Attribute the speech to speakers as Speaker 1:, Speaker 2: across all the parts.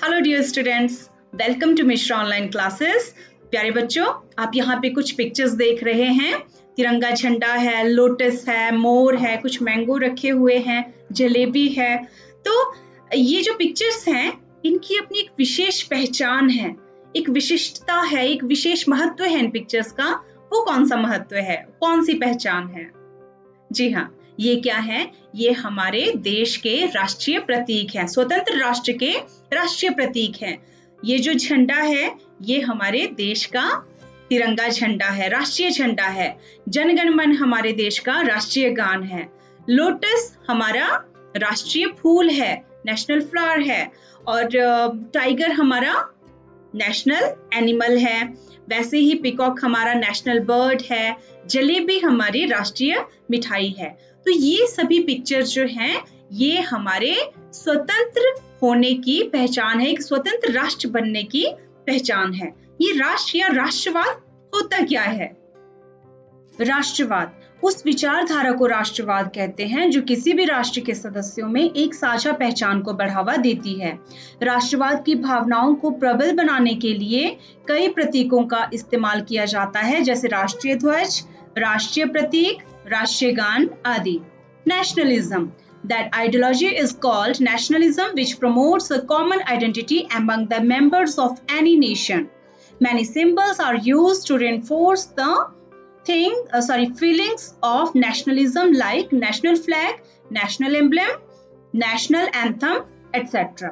Speaker 1: Hello dear students, welcome to Mishra online classes. प्यारे बच्चों, आप यहाँ पे कुछ पिक्चर्स देख रहे हैं। तिरंगा झंडा है, लोटस है, मोर है, कुछ मैंगो रखे हुए हैं, जलेबी है। तो ये जो पिक्चर्स हैं, इनकी अपनी एक विशेष पहचान है, एक विशिष्टता है, एक विशेष महत्व है इन पिक्चर्स का। वो कौन सा महत्व है, कौन सी पहचान है? जी हाँ, ये क्या है? ये हमारे देश के राष्ट्रीय प्रतीक है, स्वतंत्र राष्ट्र के राष्ट्रीय प्रतीक है। ये जो झंडा है, ये हमारे देश का तिरंगा झंडा है, राष्ट्रीय झंडा है। जन गण मन हमारे देश का राष्ट्रीय गान है। लोटस हमारा राष्ट्रीय फूल है, नेशनल फ्लावर है। और टाइगर हमारा नेशनल एनिमल है। वैसे ही पिकॉक हमारा नेशनल बर्ड है। जलेबी हमारी राष्ट्रीय मिठाई है। तो ये सभी पिक्चर जो हैं, ये हमारे स्वतंत्र होने की पहचान है, एक स्वतंत्र राष्ट्र बनने की पहचान है। ये राष्ट्र या राष्ट्रवाद होता क्या है? राष्ट्रवाद उस विचारधारा को राष्ट्रवाद कहते हैं जो किसी भी राष्ट्र के सदस्यों में एक साझा पहचान को बढ़ावा देती है। राष्ट्रवाद की भावनाओं को प्रबल बनाने के लिए कई प्रतीकों का इस्तेमाल किया जाता है, जैसे राष्ट्रीय ध्वज, राष्ट्रीय प्रतीक, राष्ट्रीय गान आदि। Nationalism. That ideology is called nationalism, which promotes a common identity among the members of any nation. Many symbols are used to reinforce the feelings of nationalism, like national flag, national emblem, national anthem, etc.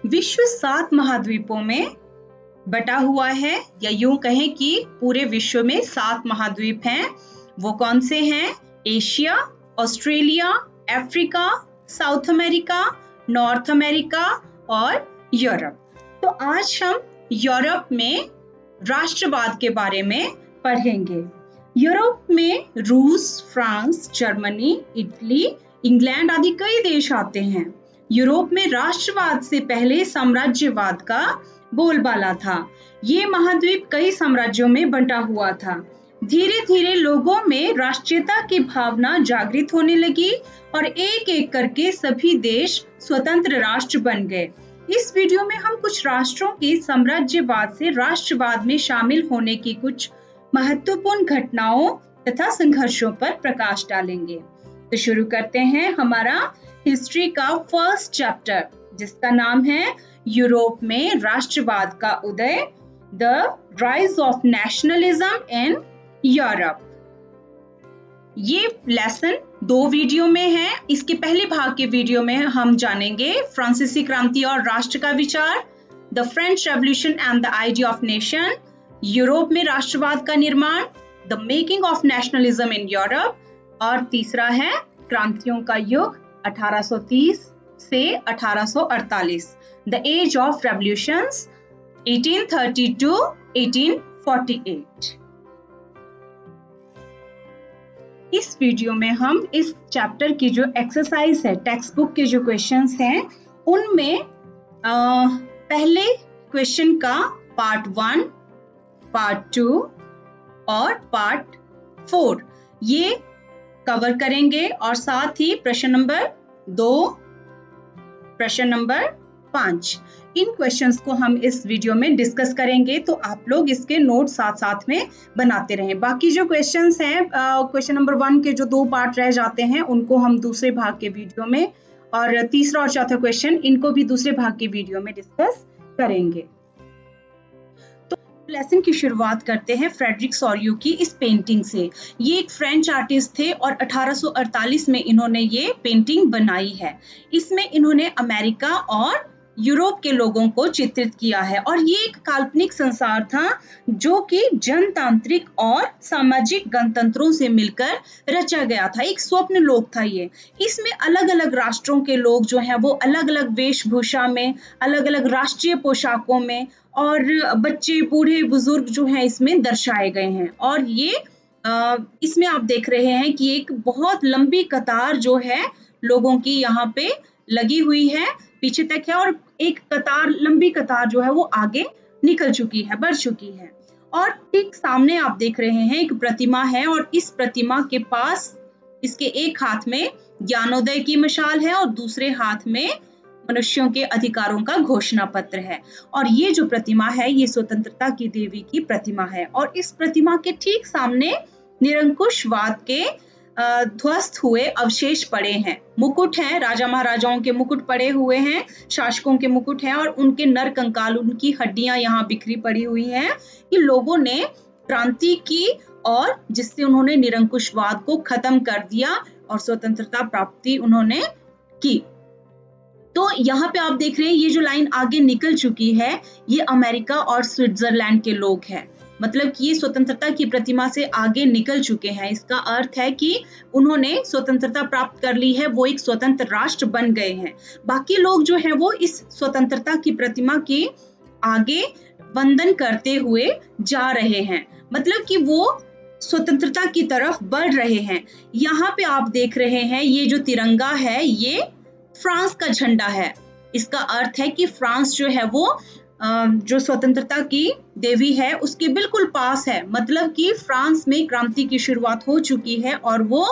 Speaker 1: विश्व 7 महाद्वीपों में बटा हुआ है, या यूं कहें कि पूरे विश्व में 7 महाद्वीप हैं। वो कौन से हैं? Asia, Australia, Africa, south America, north America और यूरोप। तो आज हम यूरोप में राष्ट्रवाद के बारे में पढ़ेंगे। यूरोप में रूस, फ्रांस, जर्मनी, इटली, इंग्लैंड आदि कई देश आते हैं। यूरोप में राष्ट्रवाद से पहले साम्राज्यवाद का बोलबाला था। ये महाद्वीप कई साम्राज्यों में बंटा हुआ था। धीरे धीरे लोगों में राष्ट्रीयता की भावना जागृत होने लगी और एक एक करके सभी देश स्वतंत्र राष्ट्र बन गए। इस वीडियो में हम कुछ राष्ट्रों के साम्राज्यवाद से राष्ट्रवाद में शामिल होने की कुछ महत्वपूर्ण घटनाओं तथा संघर्षों पर प्रकाश डालेंगे। तो शुरू करते हैं हमारा हिस्ट्री का फर्स्ट चैप्टर, जिसका नाम है यूरोप में राष्ट्रवाद का उदय, the rise of nationalism in Europe. ये लेसन 2 वीडियो में है। इसके पहले भाग के वीडियो में हम जानेंगे फ्रांसीसी क्रांति और राष्ट्र का विचार, the French revolution and the idea of nation, Europe में राष्ट्रवाद का निर्माण, the making of nationalism in Europe, और तीसरा है क्रांतियों का युग 1830 से 1848, the age of revolutions 1830 to 1848। इस वीडियो में हम इस चैप्टर की जो एक्सरसाइज है, टेक्स्ट बुक के जो क्वेश्चंस हैं, उनमें पहले क्वेश्चन का पार्ट 1, पार्ट 2 और पार्ट 4 ये कवर करेंगे, और साथ ही प्रश्न नंबर 2, प्रश्न नंबर 5, इन क्वेश्चंस को हम इस वीडियो में डिस्कस करेंगे। तो आप लोग इसके नोट साथ साथ में बनाते रहें। बाकी जो क्वेश्चंस हैं, क्वेश्चन नंबर 1 के जो 2 पार्ट रह जाते हैं, उनको हम दूसरे भाग के वीडियो में, और तीसरा और चौथा क्वेश्चन इनको भी दूसरे भाग के वीडियो में डिस्कस करेंगे। तो लेसन की शुरुआत करते हैं फ्रेडरिक सोरियो की इस पेंटिंग से। ये एक फ्रेंच आर्टिस्ट थे और 1848 में इन्होंने ये पेंटिंग बनाई है। इसमें इन्होंने अमेरिका और यूरोप के लोगों को चित्रित किया है, और ये एक काल्पनिक संसार था जो कि जनतांत्रिक और सामाजिक गणतंत्रों से मिलकर रचा गया था। एक स्वप्न लोक था ये। इसमें अलग अलग राष्ट्रों के लोग जो हैं, वो अलग अलग वेशभूषा में, अलग अलग राष्ट्रीय पोशाकों में, और बच्चे, बूढ़े, बुजुर्ग जो हैं इसमें दर्शाए गए हैं। और ये इसमें आप देख रहे हैं कि एक बहुत लंबी कतार जो है लोगों की यहाँ पे लगी हुई है, पीछे तक है, और एक कतार, लंबी कतार जो है वो आगे निकल चुकी है, बढ़ चुकी है। और ठीक सामने आप देख रहे हैं एक प्रतिमा है, और इस प्रतिमा के पास इसके एक हाथ में ज्ञानोदय की मशाल है और दूसरे हाथ में मनुष्यों के अधिकारों का घोषणा पत्र है। और ये जो प्रतिमा है ये स्वतंत्रता की देवी की प्रतिमा है और इस प्रतिमा के ठीक सामने निरंकुशवाद के ध्वस्त हुए अवशेष पड़े हैं। मुकुट हैं, राजा महाराजाओं के मुकुट पड़े हुए हैं, शासकों के मुकुट हैं और उनके नर कंकाल, उनकी हड्डियां यहाँ बिखरी पड़ी हुई हैं कि लोगों ने क्रांति की और जिससे उन्होंने निरंकुशवाद को खत्म कर दिया और स्वतंत्रता प्राप्ति उन्होंने की। तो यहाँ पे आप देख रहे हैं ये जो लाइन आगे निकल चुकी है ये अमेरिका और स्विट्जरलैंड के लोग हैं। मतलब कि ये स्वतंत्रता की प्रतिमा से आगे निकल चुके हैं। इसका अर्थ है कि उन्होंने स्वतंत्रता प्राप्त कर ली है, वो एक स्वतंत्र राष्ट्र बन गए हैं। बाकी लोग जो हैं वो इस स्वतंत्रता की प्रतिमा के आगे वंदन करते हुए जा रहे हैं, मतलब कि वो स्वतंत्रता की तरफ बढ़ रहे हैं। यहाँ पे आप देख रहे हैं ये जो तिरंगा है ये फ्रांस का झंडा है। इसका अर्थ है कि फ्रांस जो है वो जो स्वतंत्रता की देवी है उसके बिल्कुल पास है, मतलब कि फ्रांस में क्रांति की शुरुआत हो चुकी है और वो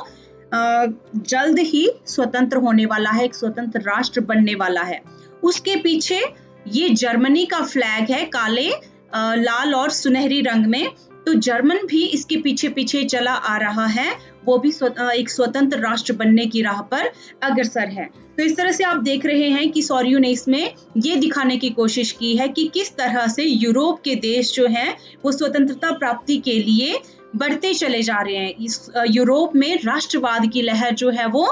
Speaker 1: जल्द ही स्वतंत्र होने वाला है, एक स्वतंत्र राष्ट्र बनने वाला है। उसके पीछे ये जर्मनी का फ्लैग है, काले लाल और सुनहरी रंग में। तो जर्मन भी इसके पीछे पीछे चला आ रहा है, वो भी एक स्वतंत्र राष्ट्र बनने की राह पर अग्रसर है। तो इस तरह से आप देख रहे हैं कि सॉरियो ने इसमें ये दिखाने की कोशिश की है कि किस तरह से यूरोप के देश जो हैं वो स्वतंत्रता प्राप्ति के लिए बढ़ते चले जा रहे हैं। इस यूरोप में राष्ट्रवाद की लहर जो है वो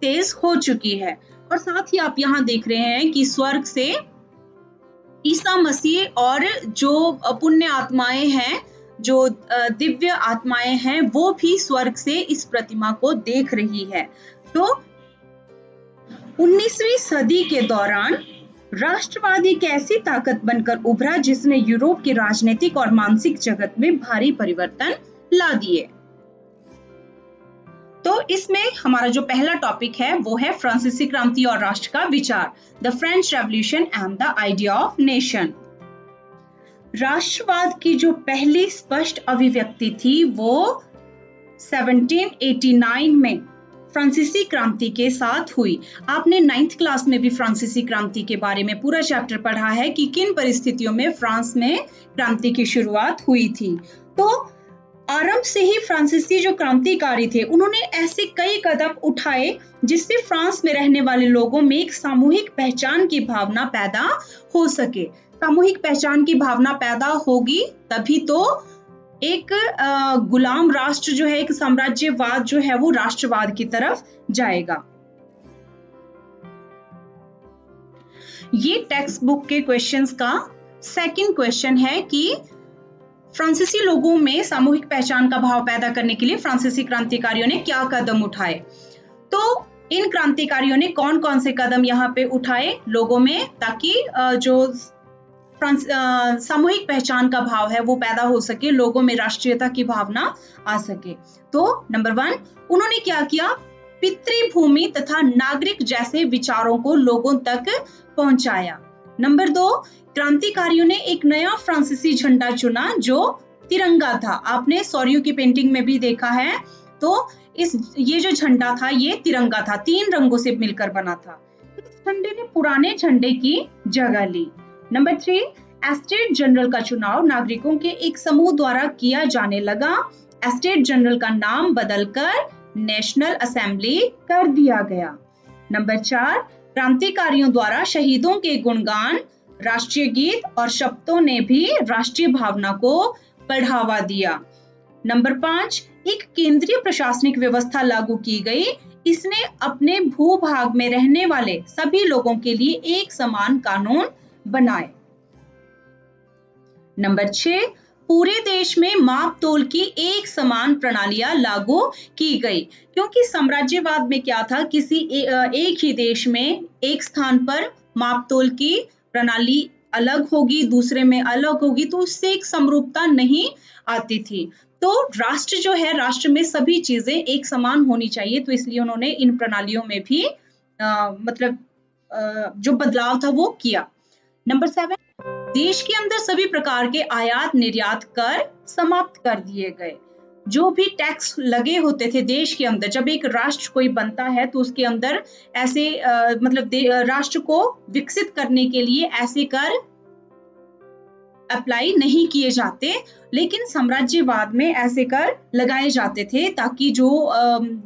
Speaker 1: तेज हो चुकी है। और साथ ही आप यहाँ देख रहे हैं कि स्वर्ग से ईसा मसीह और जो पुण्य आत्माएं हैं, जो दिव्य आत्माएं हैं, वो भी स्वर्ग से इस प्रतिमा को देख रही है। तो 19वीं सदी के दौरान राष्ट्रवाद एक ऐसी ताकत बनकर उभरा जिसने यूरोप के राजनीतिक और मानसिक जगत में भारी परिवर्तन ला दिए। तो इसमें हमारा जो पहला टॉपिक है वो है फ्रांसीसी क्रांति और राष्ट्र का विचार, the French revolution and the idea of nation. राष्ट्रवाद की जो पहली स्पष्ट अभिव्यक्ति थी वो 1789 में फ्रांसीसी क्रांति के साथ हुई। आपने 9th क्लास में भी फ्रांसीसी क्रांति के बारे में पूरा चैप्टर पढ़ा है कि किन परिस्थितियों में फ्रांस में क्रांति की शुरुआत हुई थी। तो आरंभ से ही फ्रांसीसी जो क्रांतिकारी थे उन्होंने ऐसे कई कदम उठाए जिससे फ्रांस में रहने वाले लोगों में एक सामूहिक पहचान की भावना पैदा हो सके। सामूहिक पहचान की भावना पैदा होगी तभी तो एक गुलाम राष्ट्र जो है, एक साम्राज्यवाद जो है वो राष्ट्रवाद की तरफ जाएगा। ये टेक्स्ट बुक के क्वेश्चंस का सेकंड क्वेश्चन है कि फ्रांसीसी लोगों में सामूहिक पहचान का भाव पैदा करने के लिए फ्रांसीसी क्रांतिकारियों ने क्या कदम उठाए। तो इन क्रांतिकारियों ने कौन कौन से कदम यहाँ पे उठाए लोगों में, ताकि जो सामूहिक पहचान का भाव है वो पैदा हो सके, लोगों में राष्ट्रीयता की भावना आ सके। तो नंबर 1 उन्होंने क्या किया, पितृभूमि तथा नागरिक जैसे विचारों को लोगों तक पहुंचाया। नंबर 2 क्रांतिकारियों ने एक नया फ्रांसीसी झंडा चुना जो तिरंगा था। आपने सॉरियो की पेंटिंग में भी देखा है। तो ये जो झंडा था ये तिरंगा था, 3 रंगों से मिलकर बना था। इस झंडे ने पुराने झंडे की जगह ली। नंबर 3 एस्टेट जनरल का चुनाव नागरिकों के एक समूह द्वारा किया जाने लगा। एस्टेट जनरल का नाम बदलकर नेशनल असेंबली कर दिया गया। नंबर 4 क्रांतिकारियों द्वारा शहीदों के गुणगान, राष्ट्रीय गीत और शब्दों ने भी राष्ट्रीय भावना को बढ़ावा दिया। नंबर 5 एक केंद्रीय प्रशासनिक व्यवस्था लागू की गई। इसने अपने भूभाग में रहने वाले सभी लोगों के लिए एक समान कानून बनाए। नंबर 6 पूरे देश में माप तोल की एक समान प्रणालियां लागू की गई, क्योंकि साम्राज्यवाद में क्या था, किसी एक ही देश में एक स्थान पर माप तोल की प्रणाली अलग होगी, दूसरे में अलग होगी, तो उससे एक समरूपता नहीं आती थी। तो राष्ट्र जो है, राष्ट्र में सभी चीजें एक समान होनी चाहिए, तो इसलिए उन्होंने इन प्रणालियों में भी जो बदलाव था वो किया। नंबर 7 देश के अंदर सभी प्रकार के आयात निर्यात कर समाप्त कर दिए गए। जो भी टैक्स लगे होते थे देश के अंदर, जब एक राष्ट्र कोई बनता है तो उसके अंदर ऐसे मतलब राष्ट्र को विकसित करने के लिए ऐसे कर अप्लाई नहीं किए जाते, लेकिन साम्राज्यवाद में ऐसे कर लगाए जाते थे ताकि जो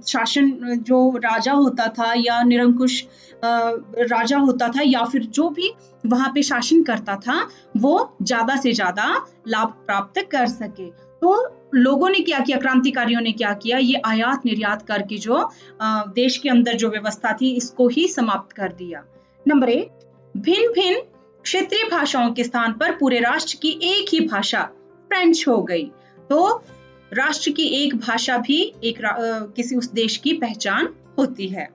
Speaker 1: शासन, जो राजा होता था या निरंकुश राजा होता था या फिर जो भी वहां पे शासन करता था वो ज्यादा से ज्यादा लाभ प्राप्त कर सके। तो लोगों ने क्या किया, क्रांतिकारियों ने क्या किया, ये आयात निर्यात करके जो देश के अंदर जो व्यवस्था थी इसको ही समाप्त कर दिया। नंबर 8, भिन्न भिन्न क्षेत्रीय भाषाओं के स्थान पर पूरे राष्ट्र की एक ही भाषा फ्रेंच हो गई। तो राष्ट्र की एक भाषा भी एक किसी उस देश की पहचान होती है।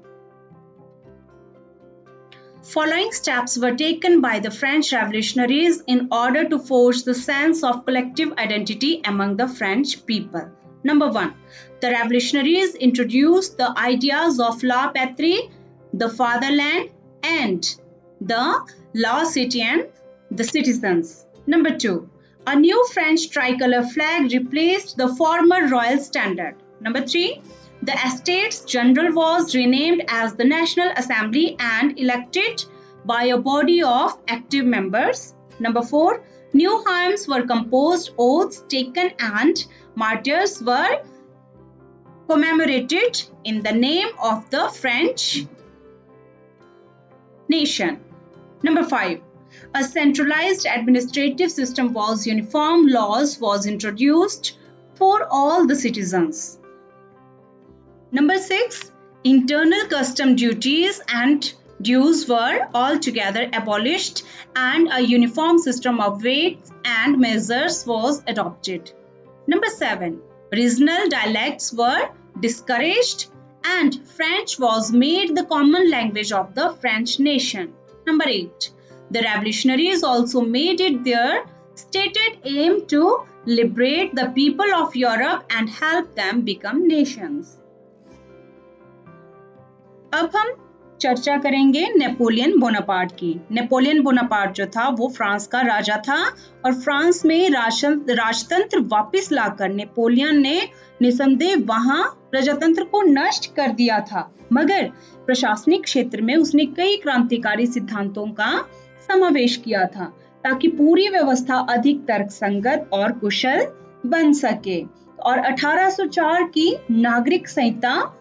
Speaker 1: Following steps were taken by the French revolutionaries in order to forge the sense of collective identity among the French people. Number 1, the revolutionaries introduced the ideas of la patrie, the fatherland, and the la citoyenne, the citizens. Number 2, a new French tricolor flag replaced the former royal standard. Number 3, the Estates General was renamed as the National Assembly and elected by a body of active members. Number 4, new hymns were composed, oaths taken, and martyrs were commemorated in the name of the French nation. Number 5, a centralized administrative system was uniform laws was introduced for all the citizens. Number 6, internal custom duties and dues were altogether abolished and a uniform system of weights and measures was adopted. Number 7, regional dialects were discouraged and French was made the common language of the French nation. Number 8, the revolutionaries also made it their stated aim to liberate the people of Europe and help them become nations. अब हम चर्चा करेंगे Napoleon Bonaparte की। Napoleon Bonaparte जो था वो France का राजा था और फ्रांस में राजतंत्र वापस लाकर नेपोलियन ने निसंदेह वहां प्रजातंत्र को नष्ट कर दिया था, मगर प्रशासनिक क्षेत्र में उसने कई क्रांतिकारी सिद्धांतों का समावेश किया था ताकि पूरी व्यवस्था अधिक तर्कसंगत और कुशल बन सके। और 1804 की नागरिक संहिता,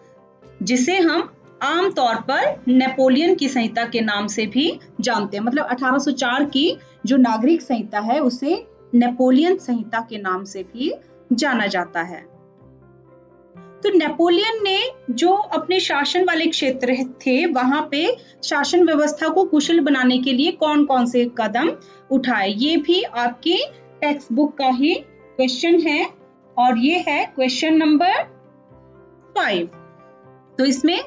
Speaker 1: जिसे हम आमतौर पर नेपोलियन की संहिता के नाम से भी जानते हैं, मतलब 1804 की जो नागरिक संहिता है उसे नेपोलियन संहिता के नाम से भी जाना जाता है। तो नेपोलियन ने जो अपने शासन वाले क्षेत्र थे वहां पे शासन व्यवस्था को कुशल बनाने के लिए कौन कौन से कदम उठाए, ये भी आपकी टेक्स्ट बुक का ही क्वेश्चन है और ये है क्वेश्चन नंबर 5। तो इसमें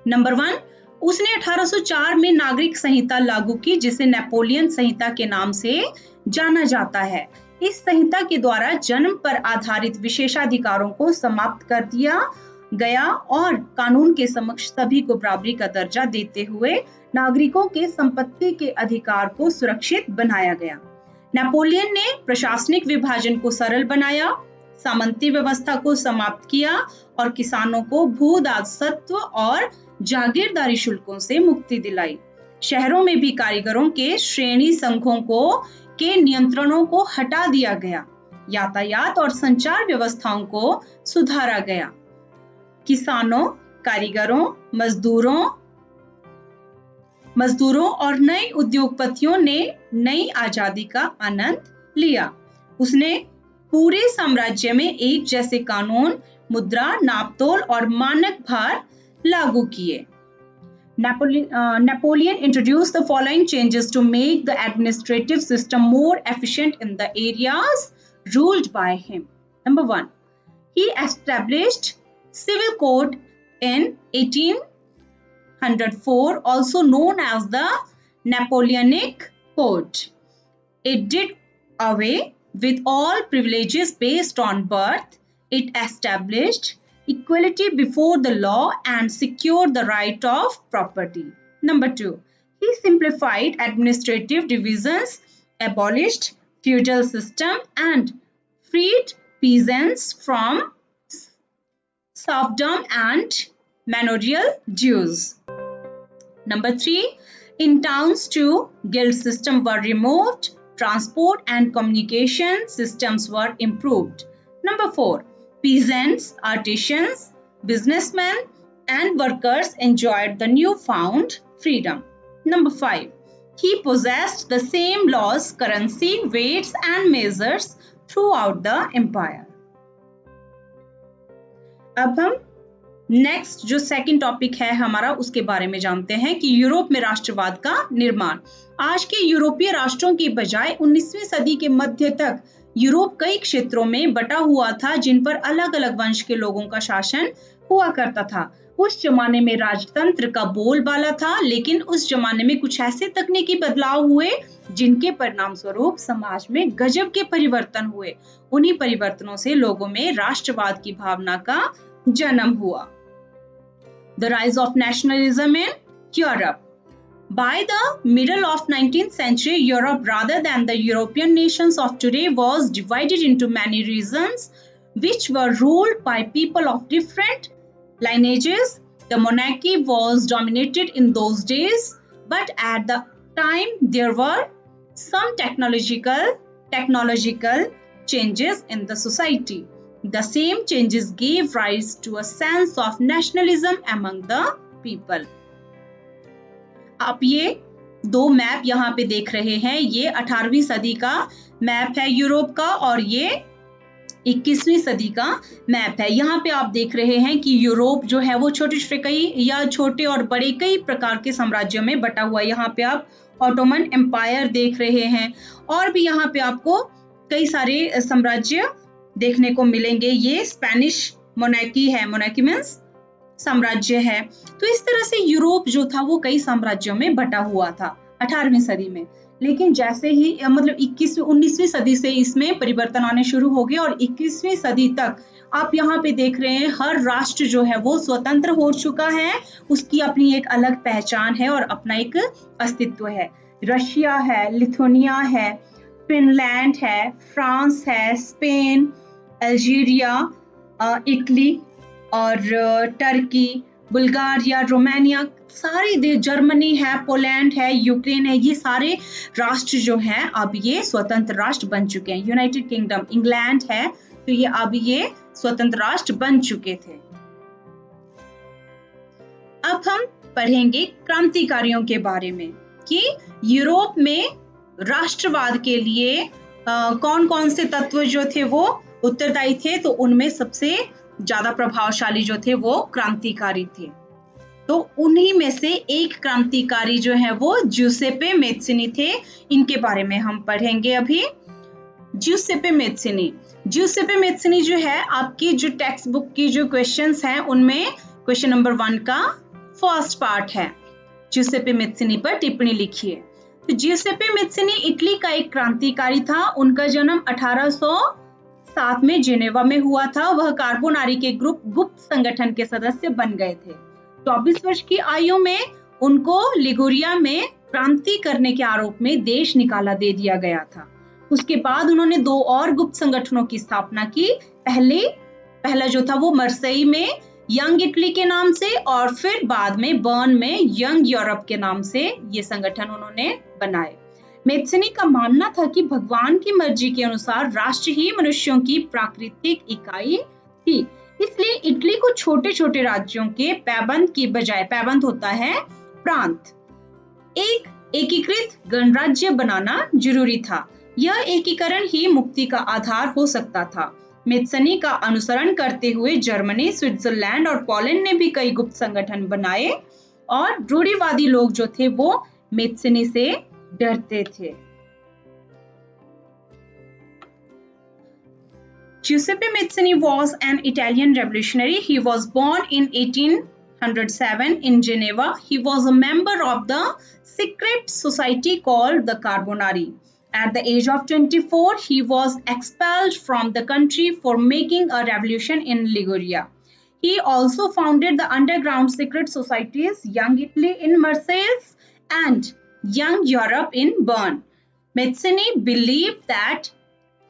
Speaker 1: नंबर 1, उसने 1804 में नागरिक संहिता लागू की जिसे नेपोलियन संहिता के नाम से जाना जाता है। इस संहिता के द्वारा जन्म पर आधारित विशेषाधिकारों को समाप्त कर दिया गया और कानून के समक्ष सभी को बराबरी का दर्जा देते हुए नागरिकों के संपत्ति के अधिकार को सुरक्षित बनाया गया। नेपोलियन ने प्रशासनिक विभाजन को सरल बनाया, सामंती व्यवस्था को समाप्त किया और किसानों को भू दासत्व और जागीरदारी शुल्कों से मुक्ति दिलाई। शहरों में भी कारीगरों के श्रेणी संघों के नियंत्रणों को हटा दिया गया। यातायात और संचार व्यवस्थाओं को सुधारा गया। किसानों, कारीगरों, मजदूरों और नए उद्योगपतियों ने नई आजादी का आनंद लिया। उसने पूरे साम्राज्य में एक जैसे कानून, मुद्रा, नापतोल और मानक भार लागू किए। Napoleon introduced the following changes to make the administrative system more efficient in the areas ruled by him. Number 1, he established civil code in 1804, also known as the Napoleonic Code. It did away with all privileges based on birth. It established equality before the law and secured the right of property. Number 2, he simplified administrative divisions, abolished feudal system and freed peasants from serfdom and manorial dues. Number 3, in towns too, guild system were removed, transport and communication systems were improved. Number 4, peasants, artisans, businessmen and workers enjoyed the newfound freedom. Number 5, he possessed the same laws, currency, weights and measures throughout the empire. अब हम next जो second topic है हमारा उसके बारे में जानते हैं कि यूरोप में राष्ट्रवाद का निर्माण। आज के यूरोपीय राष्ट्रों की बजाय 19वीं सदी के मध्य तक यूरोप कई क्षेत्रों में बटा हुआ था जिन पर अलग अलग वंश के लोगों का शासन हुआ करता था। उस जमाने में राजतंत्र का बोलबाला था, लेकिन उस जमाने में कुछ ऐसे तकनीकी बदलाव हुए जिनके परिणाम स्वरूप समाज में गजब के परिवर्तन हुए। उन्हीं परिवर्तनों से लोगों में राष्ट्रवाद की भावना का जन्म हुआ। The rise of nationalism in Europe. By the middle of 19th century, Europe, rather than the European nations of today, was divided into many regions which were ruled by people of different lineages. The monarchy was dominated in those days, but at the time there were some technological changes in the society. The same changes gave rise to a sense of nationalism among the people. आप ये दो map यहाँ पे देख रहे हैं, ये 18वीं सदी का मैप है यूरोप का और ये 21वीं सदी का मैप है। यहाँ पे आप देख रहे हैं कि यूरोप जो है वो छोटे छोटे कई या छोटे और बड़े कई प्रकार के साम्राज्यों में बटा हुआ है। यहाँ पे आप ऑटोमन एम्पायर देख रहे हैं और भी यहाँ पे आपको कई सारे साम्राज्य देखने को मिलेंगे। ये स्पेनिश मोनार्की है, मोनार्की मींस साम्राज्य है। तो इस तरह से यूरोप जो था वो कई साम्राज्यों में बटा हुआ था 18वीं सदी में, लेकिन जैसे ही मतलब 19वीं सदी से इसमें परिवर्तन आने शुरू हो गए और 21वीं सदी तक आप यहाँ पे देख रहे हैं हर राष्ट्र जो है वो स्वतंत्र हो चुका है, उसकी अपनी एक अलग पहचान है और अपना एक अस्तित्व है। रशिया है, लिथुआनिया है, फिनलैंड है, फ्रांस है, स्पेन, अल्जीरिया, इटली और टर्की, बुल्गारिया, रोमानिया, सारे देश, जर्मनी है, पोलैंड है, यूक्रेन है, ये सारे राष्ट्र जो हैं अब ये स्वतंत्र राष्ट्र बन चुके हैं। यूनाइटेड किंगडम, इंग्लैंड है, तो ये अब ये स्वतंत्र राष्ट्र बन चुके थे। अब हम पढ़ेंगे क्रांतिकारियों के बारे में कि यूरोप में राष्ट्रवाद के लिए कौन कौन से तत्व जो थे वो उत्तरदायी थे। तो उनमें सबसे ज्यादा प्रभावशाली जो थे वो क्रांतिकारी थे। तो उन्हीं में से एक क्रांतिकारी जो है वो ज्यूसेप्पे मैत्सिनी थे। इनके बारे में हम पढ़ेंगे अभी। ज्यूसेप्पे मैत्सिनी, ज्यूसेप्पे मैत्सिनी जो है आपकी जो टेक्स्ट बुक की जो क्वेश्चंस हैं उनमें क्वेश्चन नंबर 1 का फर्स्ट पार्ट है, ज्यूसेप्पे मैत्सिनी पर टिप्पणी लिखिए। तो ज्यूसेप्पे मैत्सिनी इटली का एक क्रांतिकारी था। उनका जन्म 1807 में जिनेवा में हुआ था। वह कार्बोनारी के गुप्त संगठन के सदस्य बन गए थे। 24 वर्ष की आयु में उनको लिगुरिया में क्रांति करने के आरोप में देश निकाला दे दिया गया था। उसके बाद उन्होंने 2 और गुप्त संगठनों की स्थापना की। पहला जो था वो मर्सेई में यंग इटली के नाम से और फिर बाद में बर्न में यंग यूरोप के नाम से ये संगठन उन्होंने बनाए। मैत्सिनी का मानना था कि भगवान की मर्जी के अनुसार राष्ट्र ही मनुष्यों की प्राकृतिक इकाई थी। इसलिए इटली को छोटे छोटे राज्यों के पैबंद की बजाय, पैबंद होता है प्रांत, एक एकीकृत गणराज्य बनाना जरूरी था। यह एकीकरण ही मुक्ति का आधार हो सकता था। मैत्सिनी का अनुसरण करते हुए जर्मनी, स्विट्जरलैंड और पोलैंड ने भी कई गुप्त संगठन बनाए और रूढ़िवादी लोग जो थे वो मैत्सिनी से डरते थे। Giuseppe Mazzini was an Italian revolutionary. He was born in 1807 in Geneva. He was a member of the secret society called the Carbonari. At the age of 24, he was expelled from the country for making a revolution in Liguria. He also founded the underground secret societies Young Italy in Marseille and Young Europe in Bern. Mazzini believed that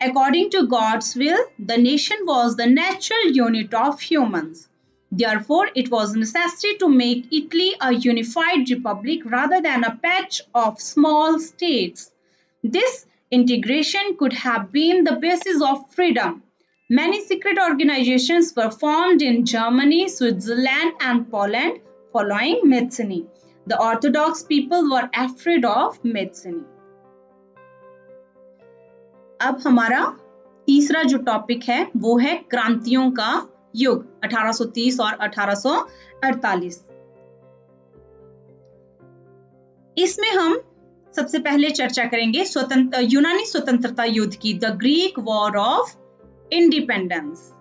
Speaker 1: according to God's will, the nation was the natural unit of humans. Therefore, it was necessary to make Italy a unified republic rather than a patch of small states. This integration could have been the basis of freedom. Many secret organizations were formed in Germany, Switzerland, and Poland following Mazzini. The Orthodox people were afraid of Mazzini. अब हमारा तीसरा जो topic है वो है क्रांतियों का युग 1830 और 1848। इसमें हम सबसे पहले चर्चा करेंगे यूनानी स्वतंत्रता युद्ध की, the Greek war of independence.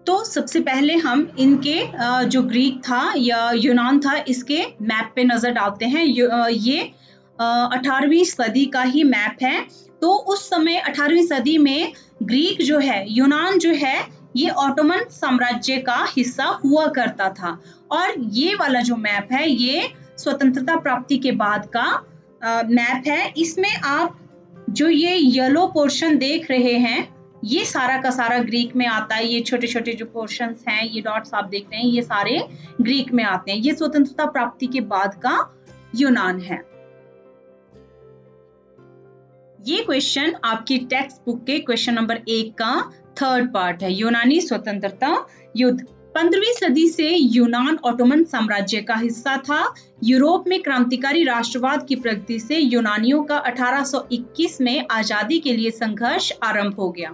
Speaker 1: तो सबसे पहले हम इनके जो ग्रीक था या यूनान था इसके मैप पे नजर डालते हैं। ये 18वीं सदी का ही मैप है। तो उस समय 18वीं सदी में ग्रीक जो है, यूनान जो है, ये ऑटोमन साम्राज्य का हिस्सा हुआ करता था। और ये वाला जो मैप है ये स्वतंत्रता प्राप्ति के बाद का मैप है। इसमें आप जो ये येलो पोर्शन देख रहे हैं ये सारा का सारा ग्रीक में आता है। ये छोटे छोटे जो पोर्शंस हैं, ये डॉट्स आप देख रहे हैं, ये सारे ग्रीक में आते हैं। ये स्वतंत्रता प्राप्ति के बाद का यूनान है। ये क्वेश्चन आपकी टेक्स्ट बुक के क्वेश्चन नंबर 1 का 3rd पार्ट है, यूनानी स्वतंत्रता युद्ध। 15वीं सदी से यूनान ऑटोमन साम्राज्य का हिस्सा था। यूरोप में क्रांतिकारी राष्ट्रवाद की प्रगति से यूनानियों का 1821 में आजादी के लिए संघर्ष आरंभ हो गया।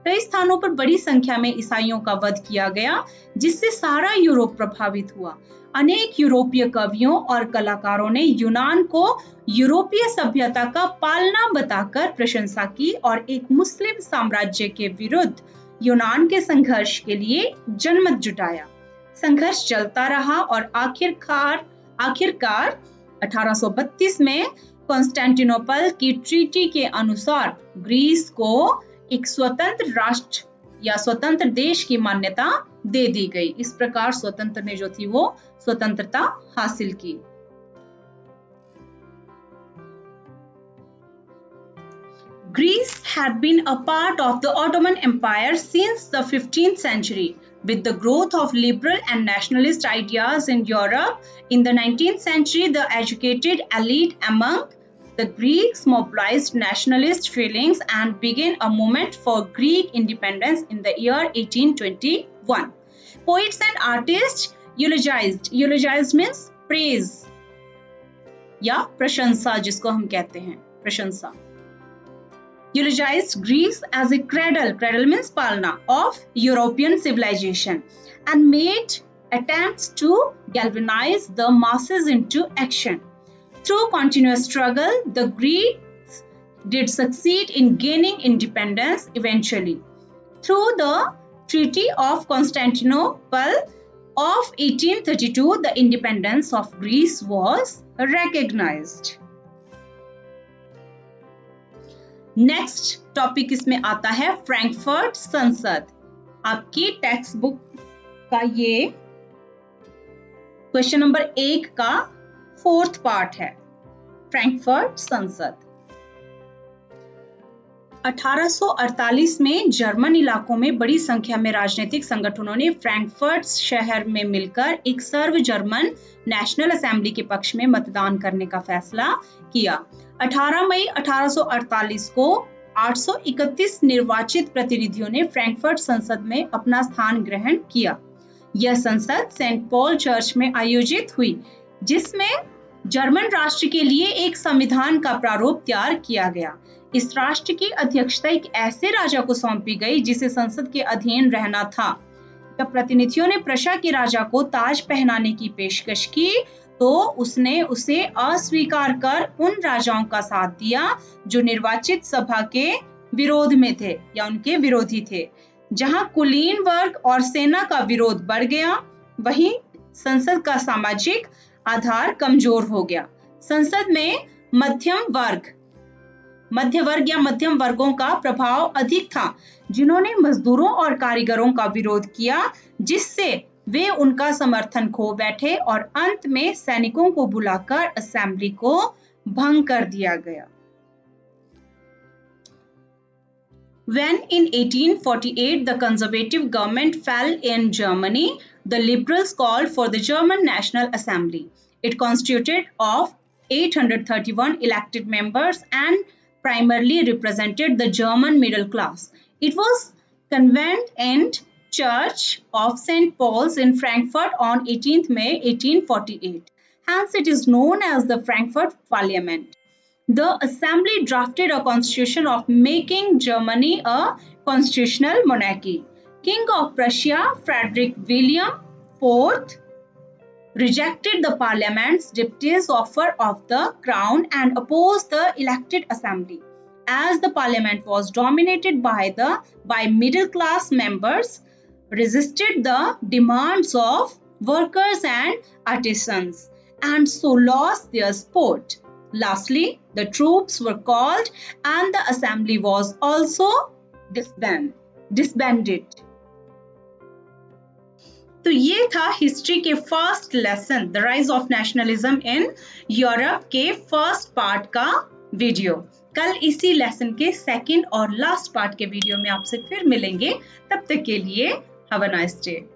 Speaker 1: कई स्थानों पर बड़ी संख्या में ईसाइयों का वध किया गया, जिससे सारा यूरोप प्रभावित हुआ। अनेक यूरोपीय कवियों और कलाकारों ने यूनान को यूरोपीय सभ्यता का पालना बताकर प्रशंसा की और एक मुस्लिम साम्राज्य के विरुद्ध यूनान के संघर्ष के लिए जनमत जुटाया। संघर्ष चलता रहा और आखिरकार 1832 में कॉन्स्टेंटिनोपल की ट्रीटी के अनुसार ग्रीस को एक स्वतंत्र राष्ट्र या स्वतंत्र देश की मान्यता दे दी गई। इस प्रकार स्वतंत्र ने जो थी वो स्वतंत्रता हासिल की। Greece had been a part of the Ottoman Empire since the 15th century. With the growth of liberal and nationalist ideas in Europe in the 19th century, the educated elite among the Greeks mobilized nationalist feelings and began a movement for Greek independence in the year 1821. Poets and artists eulogized means praise या प्रशंसा, जिसको हम कहते हैं प्रशंसा, eulogized Greece as a cradle means palna of European civilization and made attempts to galvanize the masses into action. Through continuous struggle, the Greeks did succeed in gaining independence eventually. Through the Treaty of Constantinople of 1832, the independence of Greece was recognized. Next topic इसमें आता है Frankfurt संसद। आपकी text book का ये question number 1 का 4th part है, Frankfurt संसद। 1848 में जर्मन इलाकों में बड़ी संख्या में राजनीतिक संगठनों ने फ्रैंकफर्ट शहर में मिलकर एक सर्व जर्मन नेशनल असेंबली के पक्ष में मतदान करने का फैसला किया। 18 मई 1848 को 831 निर्वाचित प्रतिनिधियों ने फ्रैंकफर्ट संसद में अपना स्थान ग्रहण किया। यह संसद सेंट पॉल चर्च में आयोजित हुई, जिसमें जर्मन राष्ट्र के लिए एक संविधान का प्रारूप तैयार किया गया। इस राष्ट्र की अध्यक्षता एक ऐसे राजा को सौंपी गई जिसे संसद के अधीन रहना था। जब प्रतिनिधियों ने प्रशा के राजा को ताज पहनाने की पेशकश की तो उसने उसे अस्वीकार कर उन राजाओं का साथ दिया जो निर्वाचित सभा के विरोध में थे या उनके विरोधी थे। जहां कुलीन वर्ग और सेना का विरोध बढ़ गया, वहीं संसद का सामाजिक आधार कमजोर हो गया। संसद में मध्य वर्ग या मध्यम वर्गों का प्रभाव अधिक था, जिन्होंने मजदूरों और कारीगरों का विरोध किया, जिससे वे उनका समर्थन खो बैठे और अंत में सैनिकों को बुलाकर असेंबली को भंग कर दिया गया। When in 1848 the conservative government fell in Germany, the liberals called for the German National Assembly. It consisted of 831 elected members and primarily represented the German middle class. It was convened in Church of St. Paul's in Frankfurt on 18th May 1848. Hence it is known as the Frankfurt Parliament. The assembly drafted a constitution of making Germany a constitutional monarchy. King of Prussia, Frederick William IV, rejected the parliament's deputy's offer of the crown and opposed the elected assembly. As the parliament was dominated by middle class members, resisted the demands of workers and artisans, and so lost their support. Lastly, the troops were called and the assembly was also disbanded. तो ये था history के first lesson the rise of nationalism in Europe के first part का video. कल इसी lesson के second और लास्ट पार्ट के वीडियो में आपसे फिर मिलेंगे। तब तक के लिए हैव अ नाइस डे।